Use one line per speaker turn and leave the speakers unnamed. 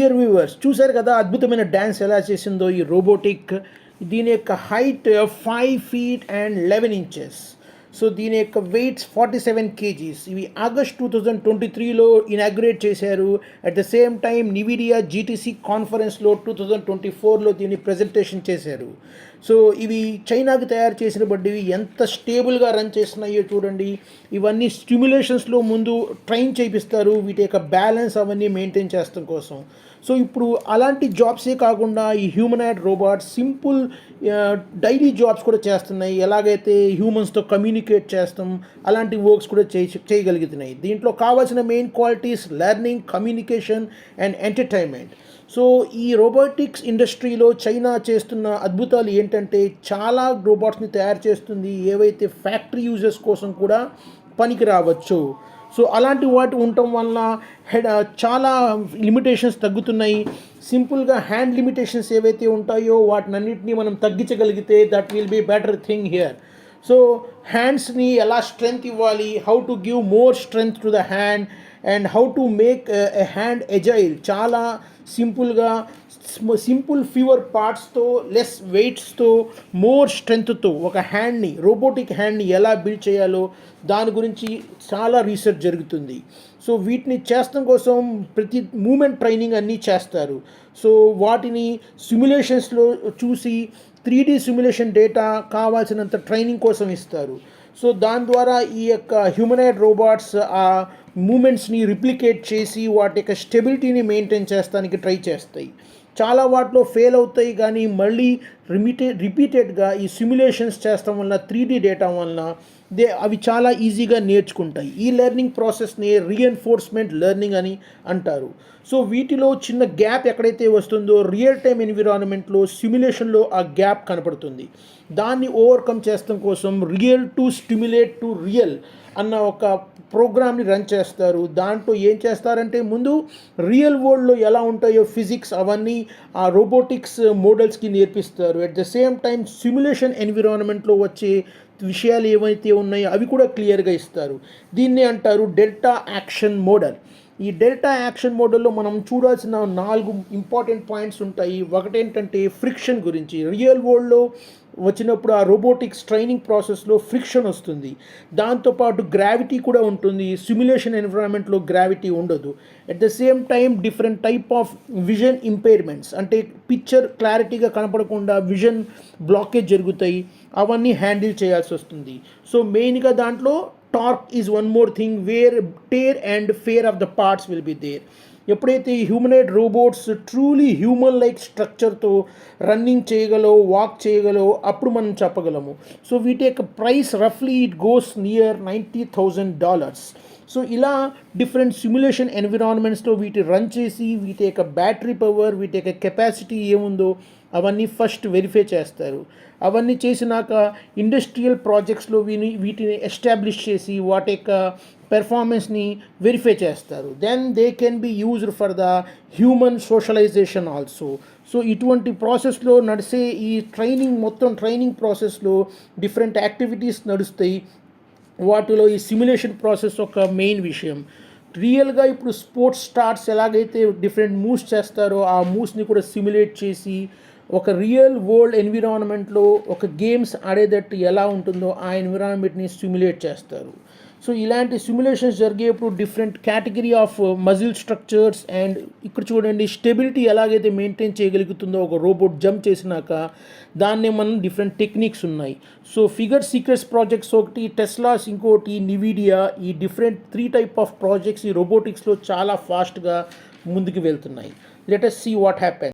Dear viewers, చూశారు కదా అద్భుతమైన డ్యాన్స్ ఎలా చేసిందో ఈ రోబోటిక్. దీని యొక్క height 5 feet and 11 inches. So దీని యొక్క వెయిట్స్ 47 kgs. ఇవి ఆగస్ట్ 2023లో ఇనాగ్రేట్ చేశారు. At the same time నివిడియా GTC కాన్ఫరెన్స్లో 2024లో దీన్ని ప్రజెంటేషన్ చేశారు. సో ఇవి చైనాకి తయారు చేసిన బడ్డీవి ఎంత స్టేబుల్గా రన్ చేస్తున్నాయో చూడండి. ఇవన్నీ స్టిమ్యులేషన్స్లో ముందు ట్రైన్ చేయిస్తారు వీటి యొక్క బ్యాలెన్స్ అవన్నీ మెయింటైన్ చేస్తాం కోసం. సో ఇప్పుడు అలాంటి జాబ్సే కాకుండా ఈ humanoid robots simple daily jobs కూడా చేస్తున్నాయి. ఎలాగైతే హ్యూమన్స్తో కమ్యూనికేట్ చేస్తాం అలాంటి వర్క్స్ కూడా చేయగలుగుతున్నాయి. దీంట్లో కావాల్సిన main qualities learning, communication and entertainment. So ఈ రోబోటిక్స్ ఇండస్ట్రీలో చైనా చేస్తున్న అద్భుతాలు ఏంటంటే చాలా రోబోట్స్ని తయారు చేస్తుంది ఏవైతే ఫ్యాక్టరీ యూజర్స్ కోసం కూడా పనికి రావచ్చు. సో అలాంటి వాటి ఉండటం వల్ల చాలా లిమిటేషన్స్ తగ్గుతున్నాయి. సింపుల్గా హ్యాండ్ లిమిటేషన్స్ ఏవైతే ఉంటాయో వాటినన్నింటినీ మనం తగ్గించగలిగితే that will be better thing here. So హ్యాండ్స్ని ఎలా స్ట్రెంగ్త్ ఇవ్వాలి, how to give more strength to the hand and how to make a hand agile, చాలా సింపుల్గా సింపుల్ ఫ్యూవర్ పార్ట్స్తో లెస్ వెయిట్స్తో మోర్ స్ట్రెంగ్త్తో ఒక హ్యాండ్ని రోబోటిక్ హ్యాండ్ని ఎలా బిల్డ్ చేయాలో దాని గురించి చాలా రీసెర్చ్ జరుగుతుంది. సో వీటిని చేస్తాం కోసం ప్రతి మూమెంట్ ట్రైనింగ్ అన్నీ చేస్తారు. సో వాటిని సిమ్యులేషన్స్లో చూసి 3D సిమ్యులేషన్ డేటా కావాల్సినంత ట్రైనింగ్ కోసం ఇస్తారు. సో దాని ద్వారా ఈ యొక్క హ్యూమనాయిడ్ రోబోట్స్ ఆ మూమెంట్స్ని రిప్లికేట్ చేసి వాటి యొక్క స్టెబిలిటీని మెయింటైన్ చేస్తానికి ట్రై చేస్తాయి. చాలా వాటిలో ఫెయిల్ అవుతాయి కానీ మళ్ళీ రిపీటెడ్గా ఈ సిమ్యులేషన్స్ చేస్తాం వల్ల 3D డేటా వలన అవి చాలా ఈజీగా నేర్చుకుంటాయి. ఈ లెర్నింగ్ ప్రాసెస్ని రీఎన్ఫోర్స్మెంట్ లెర్నింగ్ అని అంటారు. సో వీటిలో చిన్న గ్యాప్ ఎక్కడైతే వస్తుందో రియల్ టైమ్ ఎన్విరాన్మెంట్లో సిమ్యులేషన్లో ఆ గ్యాప్ కనపడుతుంది. దాన్ని ఓవర్కమ్ చేస్తాం కోసం real to stimulate to real అన్న ఒక ప్రోగ్రామ్ని రన్ చేస్తారు. దాంట్లో ఏం చేస్తారంటే ముందు రియల్ వరల్డ్లో ఎలా ఉంటాయో ఫిజిక్స్ అవన్నీ ఆ రోబోటిక్స్ మోడల్స్కి నేర్పిస్తారు. At the same time simulation ఎన్విరాన్మెంట్లో వచ్చే విషయాలు ఏవైతే ఉన్నాయో అవి కూడా క్లియర్గా ఇస్తారు. దీన్నే అంటారు డెల్టా యాక్షన్ మోడల్. ఈ డెల్టా యాక్షన్ మోడల్లో మనం చూడాల్సిన 4 ఇంపార్టెంట్ పాయింట్స్ ఉంటాయి. ఒకటేంటంటే ఫ్రిక్షన్ గురించి. రియల్ వరల్డ్లో వచ్చినప్పుడు ఆ రోబోటిక్స్ ట్రైనింగ్ ప్రాసెస్లో ఫ్రిక్షన్ వస్తుంది. దాంతోపాటు గ్రావిటీ కూడా ఉంటుంది. సిమ్యులేషన్ ఎన్విరాన్మెంట్లో గ్రావిటీ ఉండదు. At the same time different type of vision impairments, అంటే పిక్చర్ క్లారిటీగా కనపడకుండా విజన్ బ్లాకేజ్ జరుగుతాయి. అవన్నీ హ్యాండిల్ చేయాల్సి వస్తుంది. సో మెయిన్గా దాంట్లో torque is one more thing wear tear and fair of the parts will be there. ఎప్పుడైతే humanoid robots truly human like స్ట్రక్చర్తో రన్నింగ్ చేయగలవు, వాక్ చేయగలవు, అప్పుడు మనం చెప్పగలము. సో వీటి యొక్క ప్రైస్ రఫ్లీ ఇట్ గోస్ నియర్ $90,000. సో ఇలా డిఫరెంట్ సిమ్యులేషన్ ఎన్విరాన్మెంట్స్లో వీటి రన్ చేసి వీటి యొక్క బ్యాటరీ పవర్, వీటి యొక్క కెపాసిటీ ఏముందో అవన్నీ ఫస్ట్ వెరిఫై చేస్తారు. అవన్నీ చేసినాక ఇండస్ట్రియల్ ప్రాజెక్ట్స్లో వీటిని ఎస్టాబ్లిష్ చేసి వాటి యొక్క పెర్ఫార్మెన్స్ని వెరిఫై చేస్తారు. Then they can be used for the human socialization also. So ఇటువంటి ప్రాసెస్లో నడిసే ఈ ట్రైనింగ్ ప్రాసెస్లో డిఫరెంట్ యాక్టివిటీస్ నడుస్తాయి. వాటిలో ఈ సిమ్యులేషన్ ప్రాసెస్ ఒక మెయిన్ విషయం. రియల్గా ఇప్పుడు స్పోర్ట్స్ స్టార్స్ ఎలాగైతే డిఫరెంట్ మూవ్స్ చేస్తారో ఆ మూవ్స్ని కూడా సిమ్యులేట్ చేసి ఒక రియల్ వరల్డ్ ఎన్విరాన్మెంట్లో ఒక గేమ్స్ ఆడేటట్టు ఎలా ఉంటుందో ఆ ఎన్విరాన్మెంట్ని సిమ్యులేట్ చేస్తారు. సో ఇలాంటి సిమ్యులేషన్స్ జరిగేప్పుడు different category of muscle structures and ఇక్కడ చూడండి స్టెబిలిటీ ఎలాగైతే మెయింటైన్ చేయగలుగుతుందో ఒక రోబోట్ జంప్ చేసినాక దాన్నే మనం డిఫరెంట్ టెక్నిక్స్ ఉన్నాయి. సో ఫిగర్ సీక్రెట్స్ ప్రాజెక్ట్స్ ఒకటి, టెస్లాస్ ఇంకోటి, నివిడియా, ఈ డిఫరెంట్ 3 type ఆఫ్ ప్రాజెక్ట్స్ ఈ రోబోటిక్స్లో చాలా ఫాస్ట్గా ముందుకు వెళ్తున్నాయి. Let us see what happens.